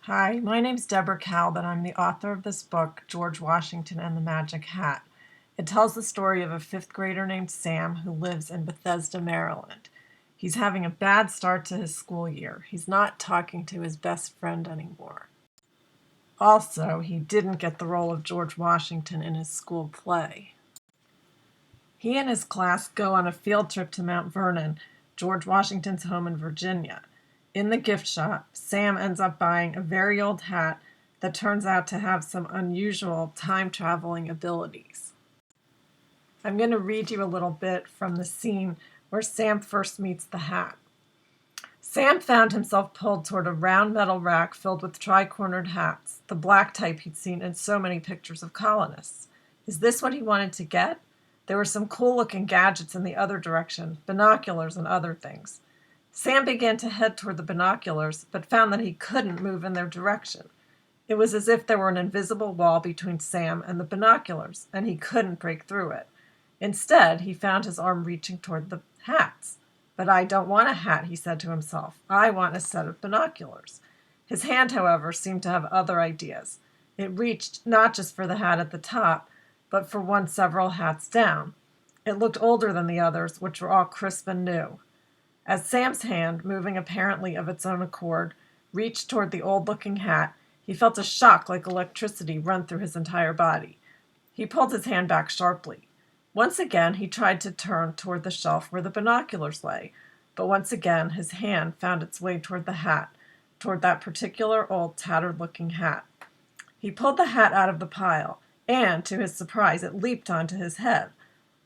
Hi, my name's Deborah Kalb, and I'm the author of this book, George Washington and the Magic Hat. It tells the story of a fifth grader named Sam who lives in Bethesda, Maryland. He's having a bad start to his school year. He's not talking to his best friend anymore. Also, he didn't get the role of George Washington in his school play. He and his class go on a field trip to Mount Vernon, George Washington's home in Virginia. In the gift shop, Sam ends up buying a very old hat that turns out to have some unusual time-traveling abilities. I'm going to read you a little bit from the scene where Sam first meets the hat. Sam found himself pulled toward a round metal rack filled with tri-cornered hats, the black type he'd seen in so many pictures of colonists. Is this what he wanted to get? There were some cool-looking gadgets in the other direction, binoculars and other things. Sam began to head toward the binoculars, but found that he couldn't move in their direction. It was as if there were an invisible wall between Sam and the binoculars, and he couldn't break through it. Instead, he found his arm reaching toward the hats. But I don't want a hat, he said to himself. I want a set of binoculars. His hand, however, seemed to have other ideas. It reached not just for the hat at the top, but for one several hats down. It looked older than the others, which were all crisp and new. As Sam's hand, moving apparently of its own accord, reached toward the old-looking hat, he felt a shock like electricity run through his entire body. He pulled his hand back sharply. Once again, he tried to turn toward the shelf where the binoculars lay, but once again his hand found its way toward the hat, toward that particular old tattered-looking hat. He pulled the hat out of the pile, and, to his surprise, it leaped onto his head.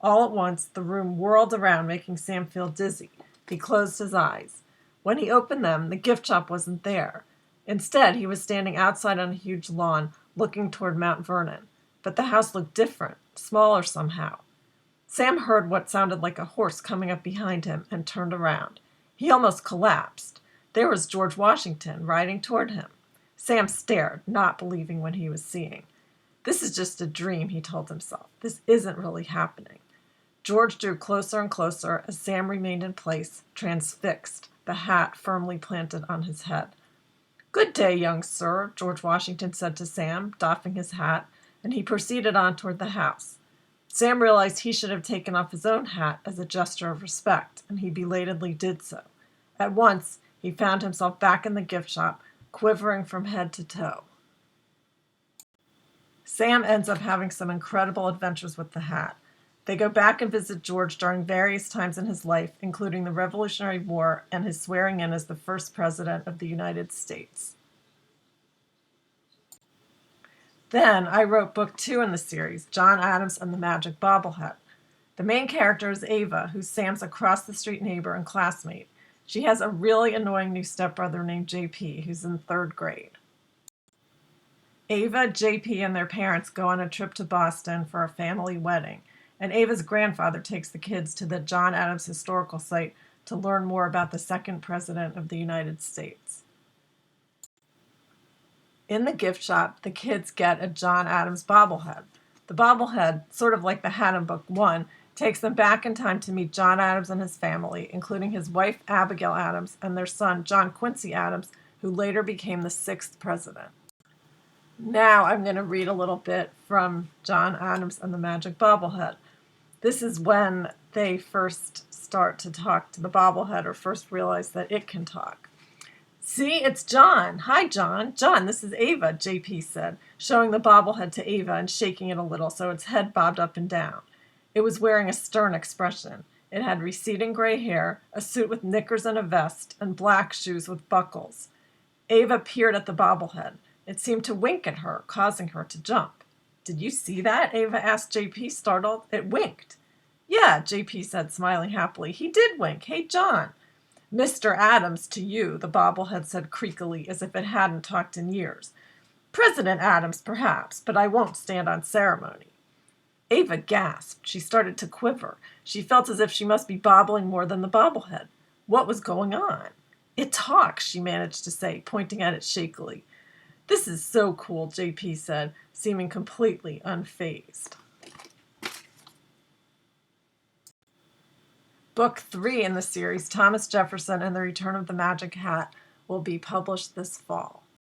All at once, the room whirled around, making Sam feel dizzy. He closed his eyes. When he opened them, the gift shop wasn't there. Instead, he was standing outside on a huge lawn, looking toward Mount Vernon. But the house looked different, smaller somehow. Sam heard what sounded like a horse coming up behind him and turned around. He almost collapsed. There was George Washington riding toward him. Sam stared, not believing what he was seeing. This is just a dream, he told himself. This isn't really happening. George drew closer and closer as Sam remained in place, transfixed, the hat firmly planted on his head. "Good day, young sir," George Washington said to Sam, doffing his hat, and he proceeded on toward the house. Sam realized he should have taken off his own hat as a gesture of respect, and he belatedly did so. At once, he found himself back in the gift shop, quivering from head to toe. Sam ends up having some incredible adventures with the hat. They go back and visit George during various times in his life, including the Revolutionary War and his swearing in as the first president of the United States. Then I wrote book 2 in the series, John Adams and the Magic Bobblehead. The main character is Ava, who's Sam's across-the-street neighbor and classmate. She has a really annoying new stepbrother named JP, who's in 3rd grade. Ava, JP, and their parents go on a trip to Boston for a family wedding, and Ava's grandfather takes the kids to the John Adams Historical Site to learn more about the second president of the United States. In the gift shop, the kids get a John Adams bobblehead. The bobblehead, sort of like the hat in book 1, takes them back in time to meet John Adams and his family, including his wife Abigail Adams and their son John Quincy Adams, who later became the 6th president. Now I'm going to read a little bit from John Adams and the Magic Bobblehead. This is when they first start to talk to the bobblehead, or first realize that it can talk. "See, it's John. Hi, John. John, this is Ava," JP said, showing the bobblehead to Ava and shaking it a little so its head bobbed up and down. It was wearing a stern expression. It had receding gray hair, a suit with knickers and a vest, and black shoes with buckles. Ava peered at the bobblehead. It seemed to wink at her, causing her to jump. "Did you see that?" Ava asked JP, startled. "It winked." "Yeah," JP said, smiling happily. "He did wink. Hey, John." "Mr. Adams to you," the bobblehead said creakily, as if it hadn't talked in years. "President Adams, perhaps, but I won't stand on ceremony." Ava gasped. She started to quiver. She felt as if she must be bobbling more than the bobblehead. What was going on? "It talks," she managed to say, pointing at it shakily. "This is so cool," JP said, seeming completely unfazed. Book 3 in the series, Thomas Jefferson and the Return of the Magic Hat, will be published this fall.